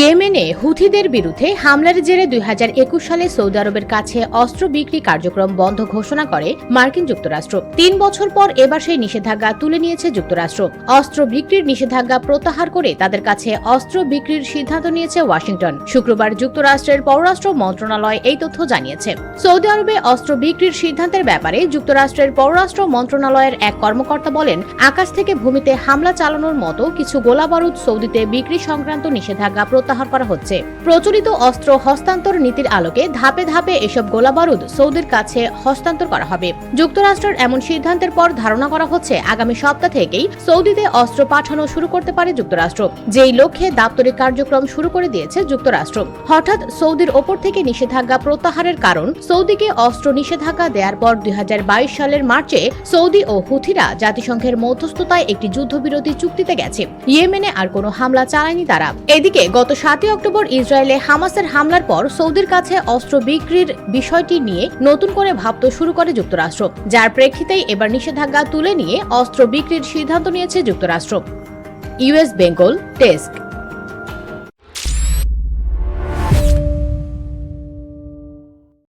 ইয়েমেনে হুথিদের বিরুদ্ধে হামলার জেরে 2021 সালে সৌদি আরবের কাছে অস্ত্র বিক্রি কার্যক্রম বন্ধ ঘোষণা করে মার্কিন যুক্তরাষ্ট্র। 3 বছর পর এবার সেই নিষেধাজ্ঞা তুলে নিয়েছে যুক্তরাষ্ট্র। অস্ত্র বিক্রির নিষেধাজ্ঞা প্রত্যাহার করে তাদের কাছে অস্ত্র বিক্রির সিদ্ধান্ত নিয়েছে ওয়াশিংটন। শুক্রবার যুক্তরাষ্ট্রের পররাষ্ট্র মন্ত্রণালয় এই তথ্য জানিয়েছে। সৌদি আরবে অস্ত্র বিক্রির সিদ্ধান্তের ব্যাপারে যুক্তরাষ্ট্রের পররাষ্ট্র মন্ত্রণালয়ের এক কর্মকর্তা বলেন, আকাশ থেকে ভূমিতে হামলা চালানোর মতো কিছু গোলাবারুদ সৌদিতে বিক্রি সংক্রান্ত নিষেধাজ্ঞা প্রত্যাহার করা হচ্ছে। প্রচলিত অস্ত্র হস্তান্তর নীতির আলোকে ধাপে ধাপে এসব গোলাবারুদ সৌদির কাছে হস্তান্তর করা হবে। যুক্তরাষ্ট্রের এমন সিদ্ধান্তের পর ধারণা করা হচ্ছে আগামী সপ্তাহ থেকেই সৌদিতে অস্ত্র পাঠানো শুরু করতে পারে যুক্তরাষ্ট্র, যেই লক্ষ্যে দাপ্তরিক কার্যক্রম শুরু করে দিয়েছে যুক্তরাষ্ট্র। হঠাৎ সৌদির ওপর থেকে নিষেধাজ্ঞা প্রত্যাহারের কারণ, সৌদিকে অস্ত্র নিষেধাজ্ঞা দেওয়ার পর 2022 সালের মার্চে সৌদি ও হুথিরা জাতিসংঘের মধ্যস্থতায় একটি যুদ্ধবিরতি চুক্তিতে গেছে। ইয়েমেনে আর কোনো হামলা চালায়নি তারা। এদিকে গত 7 অক্টোবর ইসরায়েলে হামাসের হামলার পর সৌদির কাছে অস্ত্র বিক্রির বিষয়টি নিয়ে নতুন করে ভাবতে শুরু করে যুক্তরাষ্ট্র, যার প্রেক্ষিতেই এবার নিষেধাজ্ঞা তুলে নিয়ে অস্ত্র বিক্রির সিদ্ধান্ত নিয়েছে যুক্তরাষ্ট্র। US Bengal desk.